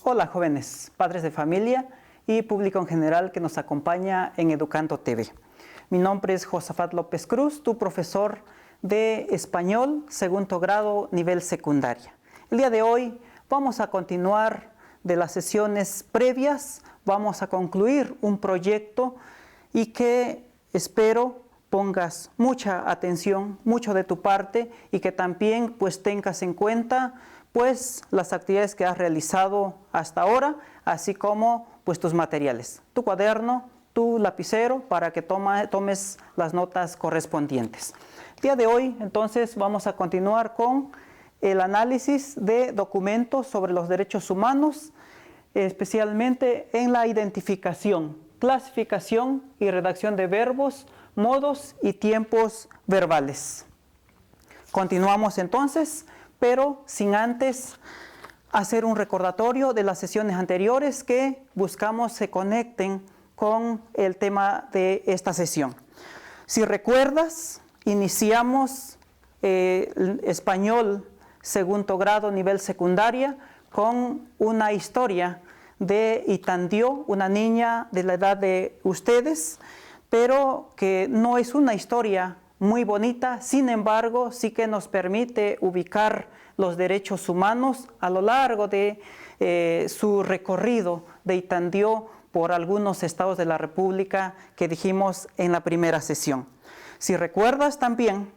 Hola jóvenes, padres de familia y público en general que nos acompaña en Educando TV. Mi nombre es Josafat López Cruz, tu profesor de español, segundo grado, nivel secundaria. El día de hoy vamos a continuar de las sesiones previas, vamos a concluir un proyecto y que espero pongas mucha atención, mucho de tu parte y que también pues tengas en cuenta pues las actividades que has realizado hasta ahora, así como pues tus materiales, tu cuaderno, tu lapicero para que tomes las notas correspondientes. El día de hoy entonces vamos a continuar con el análisis de documentos sobre los derechos humanos, especialmente en la identificación, clasificación y redacción de verbos, modos y tiempos verbales. Continuamos entonces, pero sin antes hacer un recordatorio de las sesiones anteriores que buscamos se conecten con el tema de esta sesión. Si recuerdas, iniciamos español segundo grado nivel secundaria con una historia de Itandió, una niña de la edad de ustedes, pero que no es una historia muy bonita, sin embargo, sí que nos permite ubicar los derechos humanos a lo largo de su recorrido de Itandió por algunos estados de la República que dijimos en la primera sesión. Si recuerdas también,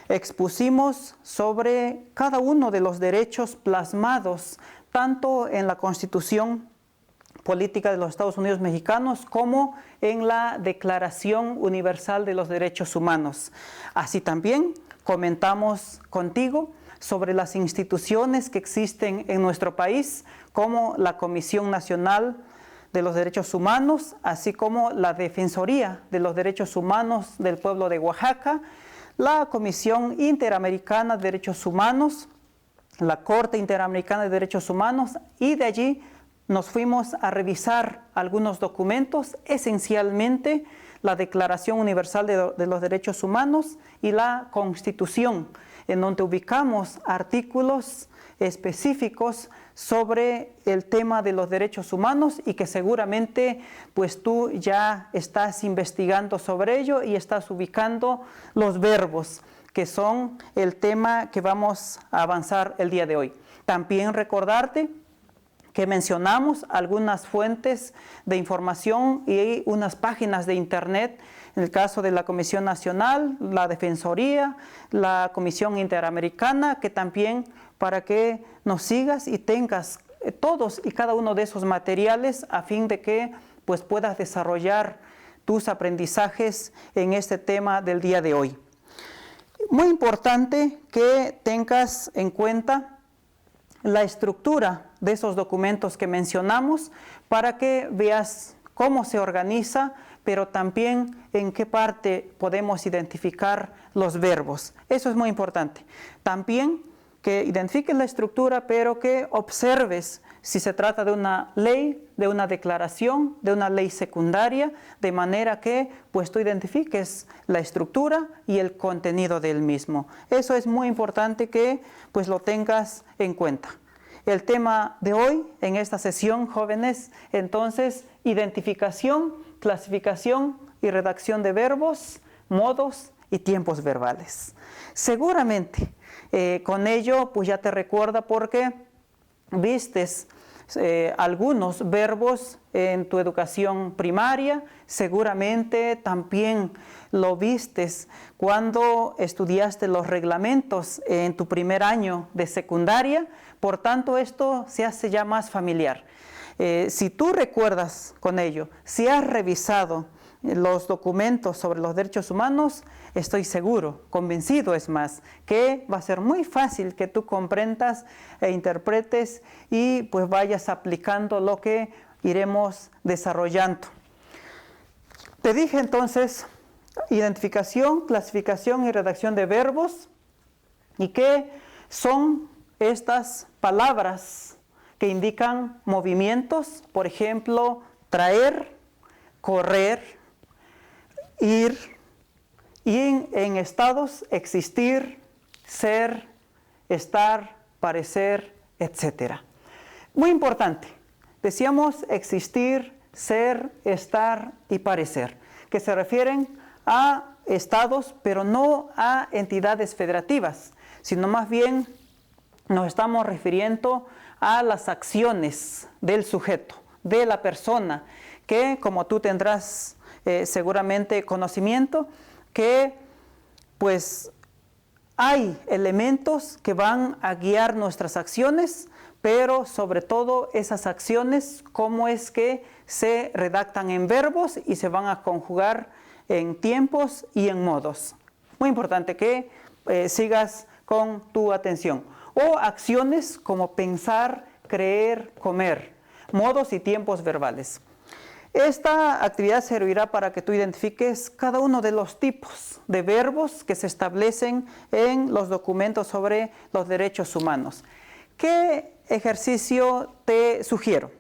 expusimos sobre cada uno de los derechos plasmados tanto en la Constitución Política de los Estados Unidos Mexicanos como en la Declaración Universal de los Derechos Humanos. Así también comentamos contigo sobre las instituciones que existen en nuestro país, como la Comisión Nacional de los Derechos Humanos, así como la Defensoría de los Derechos Humanos del Pueblo de Oaxaca, la Comisión Interamericana de Derechos Humanos, la Corte Interamericana de Derechos Humanos, y de allí nos fuimos a revisar algunos documentos, esencialmente la Declaración Universal de los Derechos Humanos y la Constitución, en donde ubicamos artículos específicos sobre el tema de los derechos humanos y que seguramente pues tú ya estás investigando sobre ello y estás ubicando los verbos, que son el tema que vamos a avanzar el día de hoy. También recordarte que mencionamos algunas fuentes de información y unas páginas de internet, en el caso de la Comisión Nacional, la Defensoría, la Comisión Interamericana, que también para que nos sigas y tengas todos y cada uno de esos materiales a fin de que pues puedas desarrollar tus aprendizajes en este tema del día de hoy. Muy importante que tengas en cuenta la estructura de esos documentos que mencionamos para que veas cómo se organiza, pero también en qué parte podemos identificar los verbos. Eso es muy importante. También que identifiques la estructura, pero que observes si se trata de una ley, de una declaración, de una ley secundaria, de manera que pues tú identifiques la estructura y el contenido del mismo. Eso es muy importante que pues lo tengas en cuenta. El tema de hoy en esta sesión, jóvenes, entonces, identificación, clasificación y redacción de verbos, modos y tiempos verbales. Seguramente con ello pues ya te recuerda porque vistes algunos verbos en tu educación primaria, seguramente también lo vistes cuando estudiaste los reglamentos en tu primer año de secundaria, por tanto esto se hace ya más familiar. Si tú recuerdas con ello, si has revisado los documentos sobre los derechos humanos, estoy seguro, convencido es más, que va a ser muy fácil que tú comprendas e interpretes y pues vayas aplicando lo que iremos desarrollando. Te dije entonces, identificación, clasificación y redacción de verbos, y qué son estas palabras que indican movimientos, por ejemplo, traer, correr, ir, y en estados existir, ser, estar, parecer, etc. Muy importante, decíamos existir, ser, estar y parecer, que se refieren a estados, pero no a entidades federativas, sino más bien nos estamos refiriendo a las acciones del sujeto, de la persona, que como tú tendrás seguramente conocimiento, que pues hay elementos que van a guiar nuestras acciones, pero sobre todo esas acciones, cómo es que se redactan en verbos y se van a conjugar en tiempos y en modos. Muy importante que sigas con tu atención. O acciones como pensar, creer, comer, modos y tiempos verbales. Esta actividad servirá para que tú identifiques cada uno de los tipos de verbos que se establecen en los documentos sobre los derechos humanos. ¿Qué ejercicio te sugiero?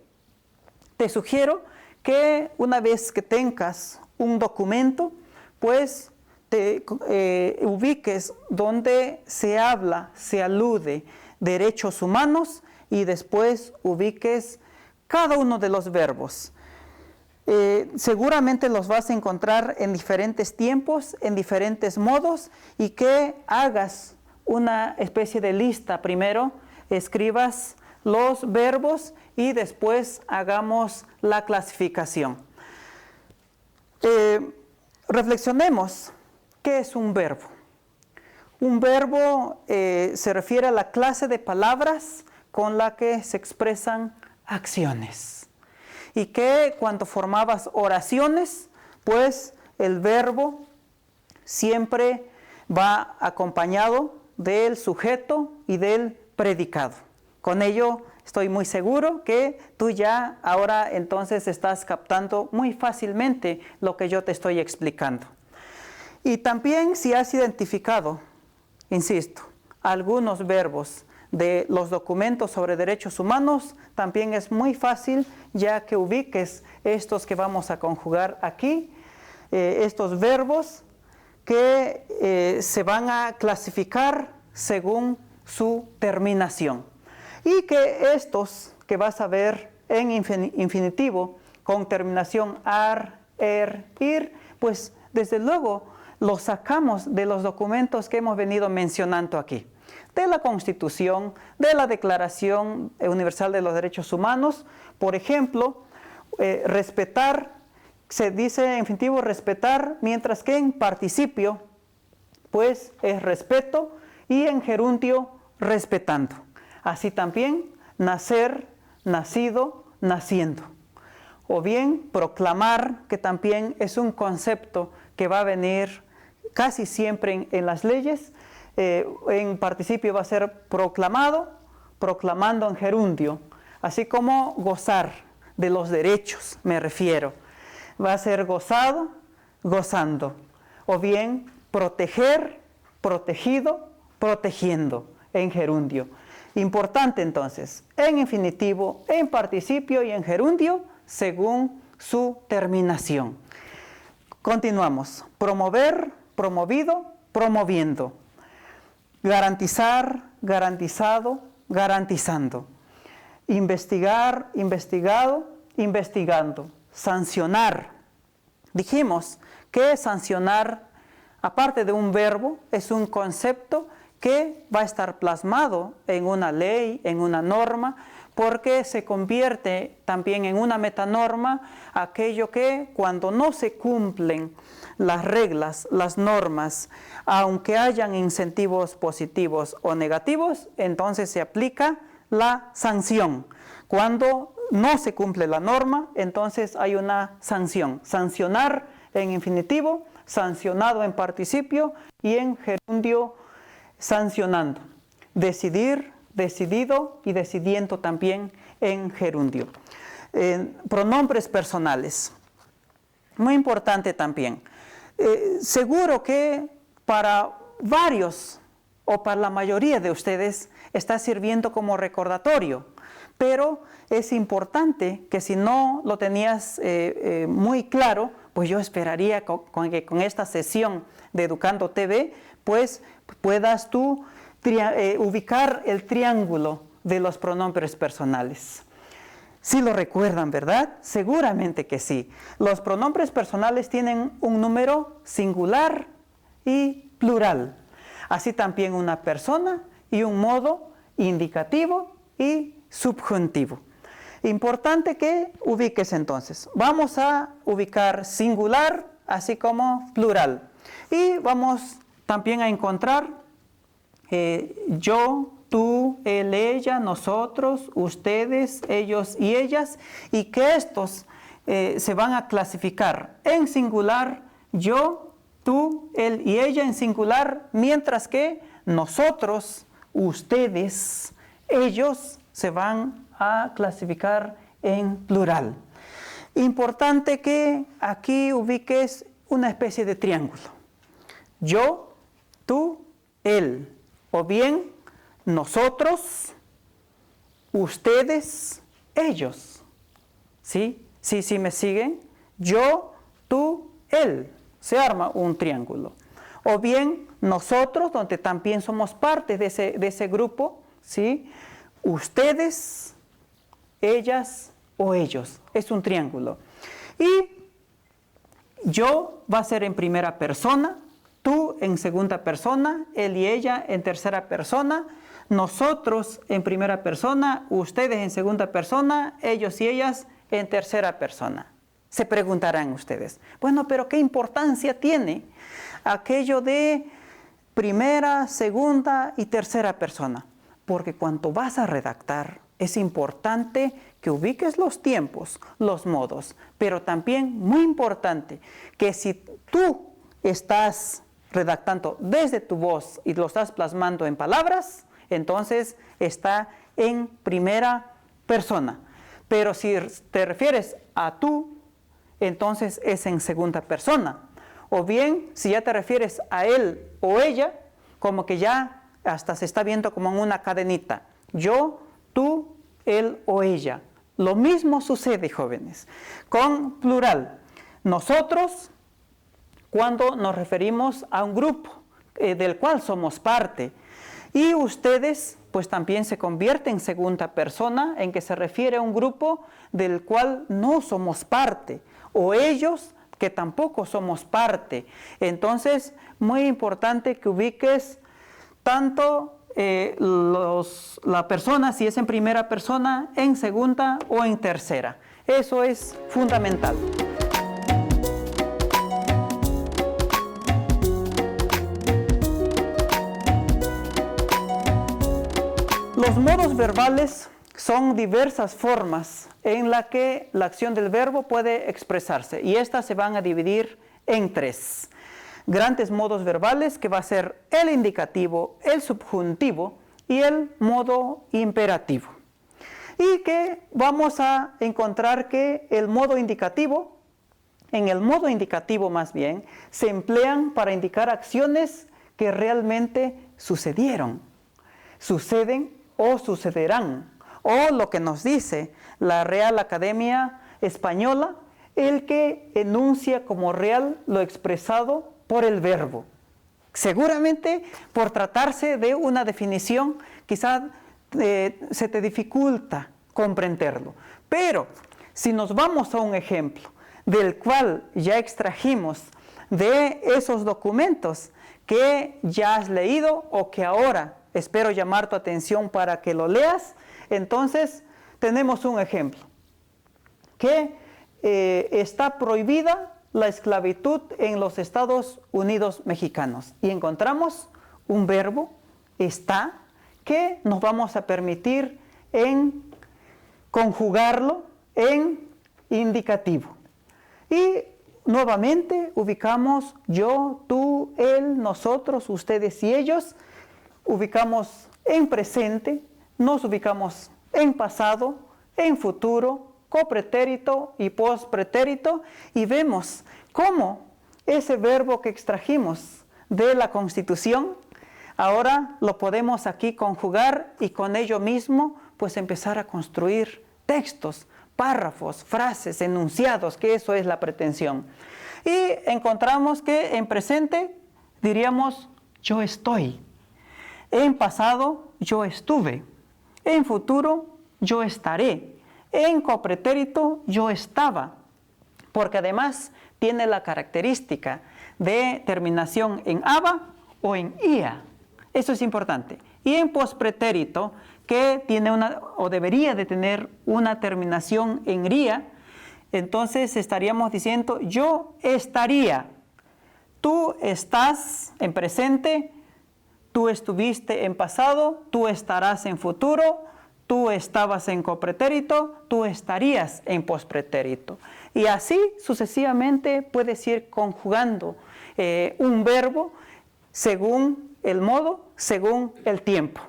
Te sugiero que una vez que tengas un documento, pues te ubiques donde se habla, se alude derechos humanos y después ubiques cada uno de los verbos. Seguramente los vas a encontrar en diferentes tiempos, en diferentes modos, y que hagas una especie de lista. Primero escribas los verbos y después hagamos la clasificación. Reflexionemos, ¿qué es un verbo? Un verbo se refiere a la clase de palabras con la que se expresan acciones. Y que cuando formabas oraciones, pues el verbo siempre va acompañado del sujeto y del predicado. Con ello estoy muy seguro que tú ya ahora entonces estás captando muy fácilmente lo que yo te estoy explicando. Y también si has identificado, insisto, algunos verbos de los documentos sobre derechos humanos, también es muy fácil ya que ubiques estos que vamos a conjugar aquí, estos verbos que se van a clasificar según su terminación. Y que estos que vas a ver en infinitivo con terminación ar, ir, pues desde luego los sacamos de los documentos que hemos venido mencionando aquí. De la Constitución, de la Declaración Universal de los Derechos Humanos. Por ejemplo, respetar, se dice en infinitivo respetar, mientras que en participio, pues es respeto, y en gerundio, respetando. Así también, nacer, nacido, naciendo. O bien, proclamar, que también es un concepto que va a venir casi siempre en las leyes. En participio va a ser proclamado, proclamando en gerundio, así como gozar de los derechos, me refiero. Va a ser gozado, gozando, o bien proteger, protegido, protegiendo, en gerundio. Importante entonces, en infinitivo, en participio y en gerundio, según su terminación. Continuamos. Promover, promovido, promoviendo. Garantizar, garantizado, garantizando. Investigar, investigado, investigando. Sancionar. Dijimos que sancionar, aparte de un verbo, es un concepto que va a estar plasmado en una ley, en una norma, porque se convierte también en una metanorma aquello que cuando no se cumplen las reglas, las normas, aunque hayan incentivos positivos o negativos, entonces se aplica la sanción. Cuando no se cumple la norma, entonces hay una sanción. Sancionar en infinitivo, sancionado en participio y en gerundio sancionando. Decidir, decidido y decidiendo también en gerundio. Pronombres personales. Muy importante también. Seguro que para varios o para la mayoría de ustedes está sirviendo como recordatorio, pero es importante que si no lo tenías muy claro, pues yo esperaría que con esta sesión de Educando TV, pues puedas tú ubicar el triángulo de los pronombres personales. Sí lo recuerdan, ¿verdad? Seguramente que sí. Los pronombres personales tienen un número singular y plural. Así también una persona y un modo indicativo y subjuntivo. Importante que ubiques entonces. Vamos a ubicar singular así como plural. Y vamos también a encontrar yo, tú, él, ella, nosotros, ustedes, ellos y ellas, y que estos se van a clasificar en singular, yo, tú, él y ella en singular, mientras que nosotros, ustedes, ellos se van a clasificar en plural. Importante que aquí ubiques una especie de triángulo. Yo, tú, él, o bien nosotros, ustedes, ellos. ¿Sí? Sí, me siguen. Yo, tú, él. Se arma un triángulo. O bien nosotros, donde también somos parte de ese grupo, ¿sí? Ustedes, ellas o ellos. Es un triángulo. Y yo va a ser en primera persona, tú en segunda persona, él y ella en tercera persona, nosotros en primera persona, ustedes en segunda persona, ellos y ellas en tercera persona. Se preguntarán ustedes, bueno, pero ¿qué importancia tiene aquello de primera, segunda y tercera persona? Porque cuando vas a redactar es importante que ubiques los tiempos, los modos, pero también muy importante que si tú estás redactando desde tu voz y lo estás plasmando en palabras, entonces está en primera persona. Pero si te refieres a tú, entonces es en segunda persona. O bien, si ya te refieres a él o ella, como que ya hasta se está viendo como en una cadenita. Yo, tú, él o ella. Lo mismo sucede, jóvenes, con plural. Nosotros, cuando nos referimos a un grupo del cual somos parte. Y ustedes, pues también se convierte en segunda persona, en que se refiere a un grupo del cual no somos parte. O ellos, que tampoco somos parte. Entonces, muy importante que ubiques tanto la persona, si es en primera persona, en segunda o en tercera. Eso es fundamental. Los modos verbales son diversas formas en las que la acción del verbo puede expresarse, y estas se van a dividir en tres grandes modos verbales, que va a ser el indicativo, el subjuntivo y el modo imperativo. Y que vamos a encontrar que el modo indicativo, en el modo indicativo más bien, se emplean para indicar acciones que realmente sucedieron, suceden o sucederán, o lo que nos dice la Real Academia Española, el que enuncia como real lo expresado por el verbo. Seguramente por tratarse de una definición, quizás se te dificulta comprenderlo. Pero si nos vamos a un ejemplo del cual ya extrajimos de esos documentos que ya has leído o que ahora espero llamar tu atención para que lo leas, entonces tenemos un ejemplo que está prohibida la esclavitud en los Estados Unidos mexicanos. Y encontramos un verbo, está, que nos vamos a permitir en conjugarlo en indicativo. Y nuevamente ubicamos yo, tú, él, nosotros, ustedes y ellos. Ubicamos en presente, nos ubicamos en pasado, en futuro, copretérito y pospretérito, y vemos cómo ese verbo que extrajimos de la Constitución, ahora lo podemos aquí conjugar y con ello mismo pues empezar a construir textos, párrafos, frases, enunciados, que eso es la pretensión. Y encontramos que en presente diríamos yo estoy, en pasado yo estuve, en futuro yo estaré, En copretérito yo estaba, porque además tiene la característica de terminación en aba o en ia. Eso es importante. Y en pospretérito, que tiene o debería de tener una terminación en ría, entonces estaríamos diciendo yo estaría. Tú estás en presente, tú estuviste en pasado, tú estarás en futuro, tú estabas en copretérito, tú estarías en pospretérito. Y así sucesivamente puedes ir conjugando un verbo según el modo, según el tiempo.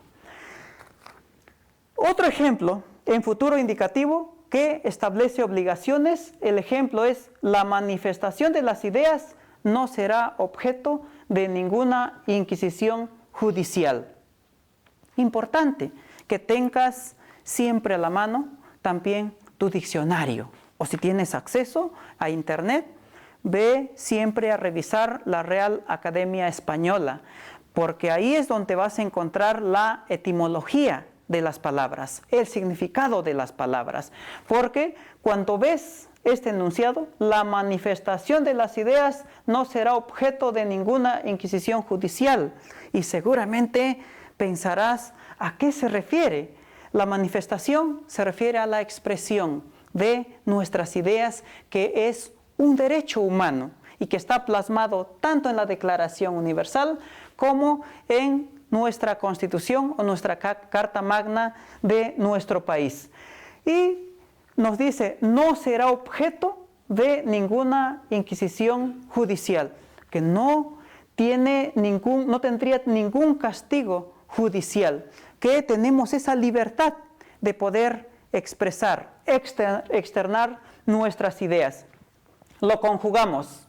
Otro ejemplo en futuro indicativo que establece obligaciones, el ejemplo es la manifestación de las ideas no será objeto de ninguna inquisición judicial. Importante que tengas siempre a la mano también tu diccionario, o si tienes acceso a internet, ve siempre a revisar la Real Academia Española, porque ahí es donde vas a encontrar la etimología de las palabras, el significado de las palabras, porque cuando ves este enunciado, la manifestación de las ideas no será objeto de ninguna inquisición judicial, y seguramente pensarás a qué se refiere. La manifestación se refiere a la expresión de nuestras ideas, que es un derecho humano y que está plasmado tanto en la Declaración Universal como en nuestra Constitución o nuestra Carta Magna de nuestro país. Y nos dice, no será objeto de ninguna inquisición judicial, que no tendría ningún castigo judicial, que tenemos esa libertad de poder expresar, externar nuestras ideas. Lo conjugamos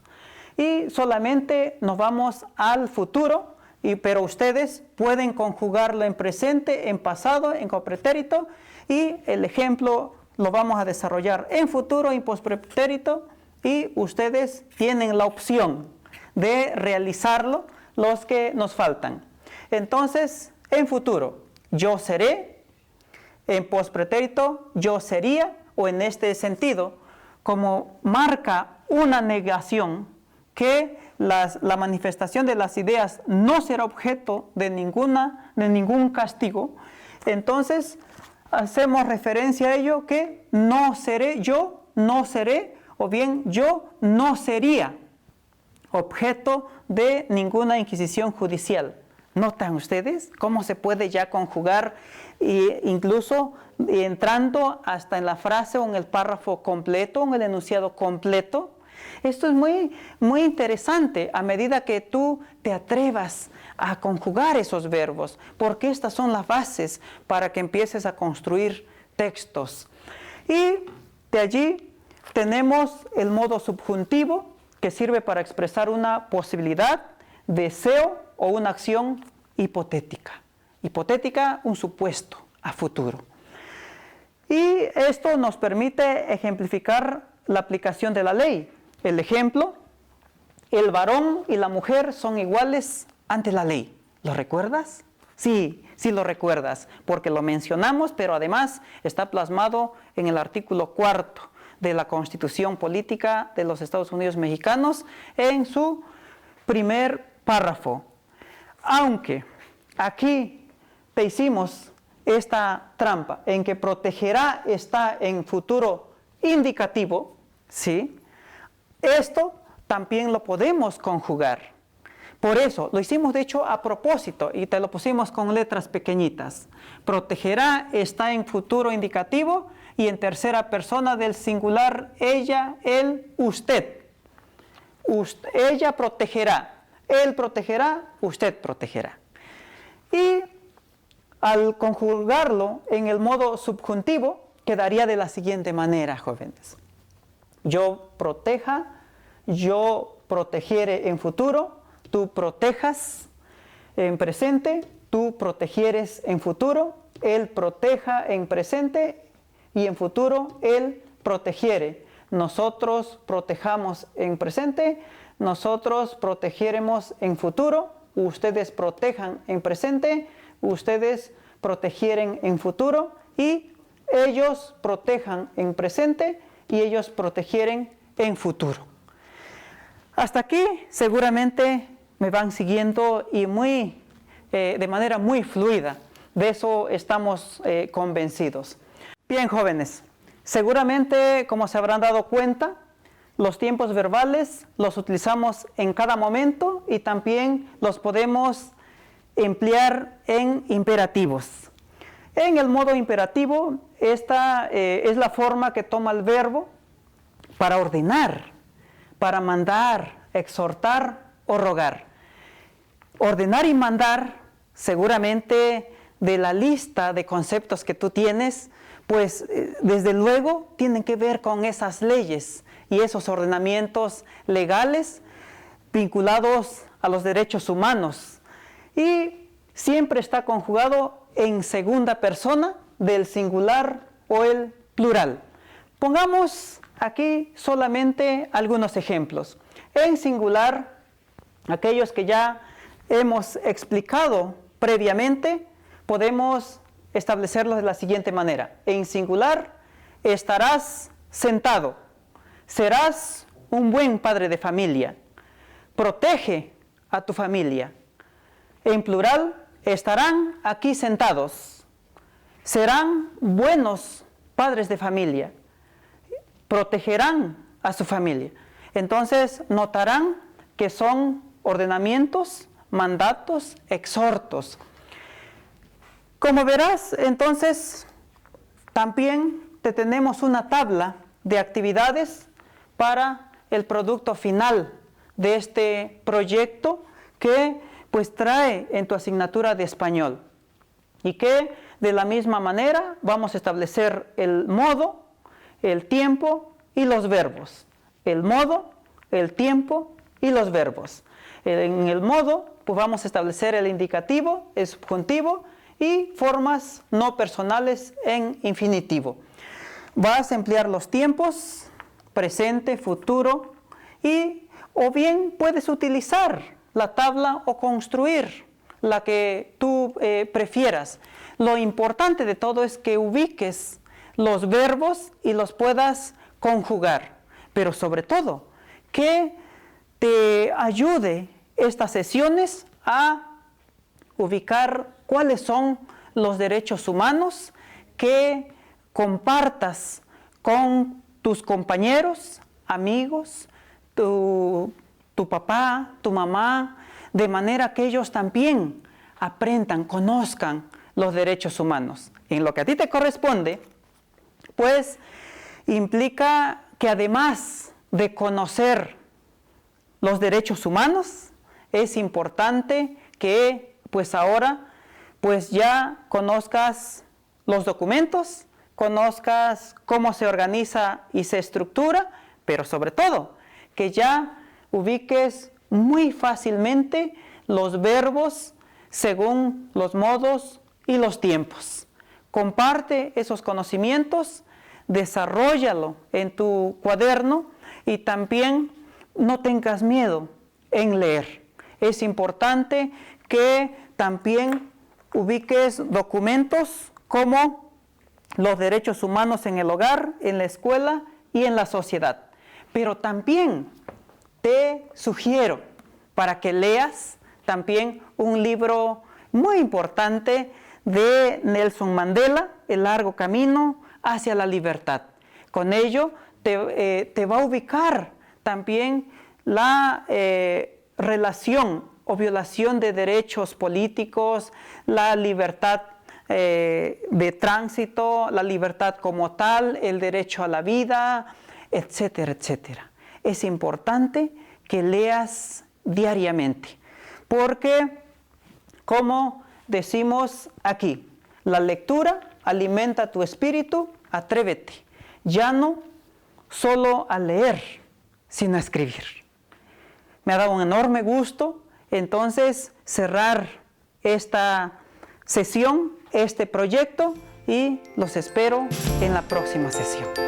y solamente nos vamos al futuro, pero ustedes pueden conjugarlo en presente, en pasado, en copretérito, y el ejemplo lo vamos a desarrollar en futuro, en pospretérito, y ustedes tienen la opción de realizarlo, los que nos faltan. Entonces, en futuro, yo seré, en pospretérito, yo sería, o en este sentido, como marca una negación, que la manifestación de las ideas no será objeto de ningún castigo, entonces hacemos referencia a ello que no seré, yo no seré, o bien yo no sería objeto de ninguna inquisición judicial. ¿Notan ustedes cómo se puede ya conjugar, incluso entrando hasta en la frase o en el párrafo completo, en el enunciado completo? Esto es muy, muy interesante a medida que tú te atrevas a conjugar esos verbos, porque estas son las bases para que empieces a construir textos. Y de allí tenemos el modo subjuntivo, que sirve para expresar una posibilidad, deseo o una acción hipotética. Hipotética, un supuesto a futuro. Y esto nos permite ejemplificar la aplicación de la ley. El ejemplo, el varón y la mujer son iguales ante la ley. ¿Lo recuerdas? Sí, sí lo recuerdas, porque lo mencionamos, pero además está plasmado en el artículo 4 de la Constitución Política de los Estados Unidos Mexicanos, en su primer párrafo. Aunque aquí te hicimos esta trampa en que protegerá está en futuro indicativo, ¿sí? Esto también lo podemos conjugar. Por eso lo hicimos de hecho a propósito y te lo pusimos con letras pequeñitas. Protegerá está en futuro indicativo y en tercera persona del singular ella, él, usted. Ella protegerá, él protegerá, usted protegerá. Y al conjugarlo en el modo subjuntivo quedaría de la siguiente manera, jóvenes. Yo proteja, yo protegiere en futuro, tú protejas en presente, tú protegieres en futuro, él proteja en presente y en futuro él protegiere. Nosotros protejamos en presente, nosotros protegiéremos en futuro, ustedes protejan en presente, ustedes protegieren en futuro y ellos protejan en presente y ellos protegieren en futuro. Hasta aquí seguramente me van siguiendo y de manera muy fluida. De eso estamos convencidos. Bien, jóvenes, seguramente, como se habrán dado cuenta, los tiempos verbales los utilizamos en cada momento y también los podemos emplear en imperativos. En el modo imperativo, esta es la forma que toma el verbo para ordenar, para mandar, exhortar o rogar. Ordenar y mandar, seguramente de la lista de conceptos que tú tienes, pues desde luego tienen que ver con esas leyes y esos ordenamientos legales vinculados a los derechos humanos. Y siempre está conjugado en segunda persona del singular o el plural. Pongamos aquí solamente algunos ejemplos. En singular, aquellos que ya hemos explicado previamente, podemos establecerlos de la siguiente manera. En singular, estarás sentado, serás un buen padre de familia, protege a tu familia. En plural, estarán aquí sentados, serán buenos padres de familia, protegerán a su familia. Entonces, notarán que son ordenamientos, mandatos, exhortos. Como verás, entonces, también tenemos una tabla de actividades para el producto final de este proyecto que pues trae en tu asignatura de español y que de la misma manera vamos a establecer el modo, el tiempo y los verbos. El modo, el tiempo y los verbos. En el modo pues vamos a establecer el indicativo, el subjuntivo y formas no personales en infinitivo. Vas a emplear los tiempos, presente, futuro, o bien puedes utilizar la tabla o construir la que tú prefieras. Lo importante de todo es que ubiques los verbos y los puedas conjugar, pero sobre todo que te ayude estas sesiones a ubicar cuáles son los derechos humanos que compartas con tus compañeros, amigos, tu papá, tu mamá, de manera que ellos también aprendan, conozcan los derechos humanos. En lo que a ti te corresponde, pues implica que además de conocer los derechos humanos, es importante que pues ahora pues ya conozcas los documentos, conozcas cómo se organiza y se estructura, pero sobre todo que ya ubiques muy fácilmente los verbos según los modos y los tiempos. Comparte esos conocimientos, desarróllalo en tu cuaderno y también no tengas miedo en leer. Es importante que también ubiques documentos como los derechos humanos en el hogar, en la escuela y en la sociedad. Pero también te sugiero para que leas también un libro muy importante de Nelson Mandela, El largo camino hacia la libertad. Con ello te va a ubicar también la relación o violación de derechos políticos, la libertad de tránsito, la libertad como tal, el derecho a la vida, etcétera, etcétera. Es importante que leas diariamente, porque como decimos aquí, la lectura alimenta tu espíritu, atrévete, ya no solo a leer, sino a escribir. Me ha dado un enorme gusto entonces cerrar esta sesión, este proyecto, y los espero en la próxima sesión.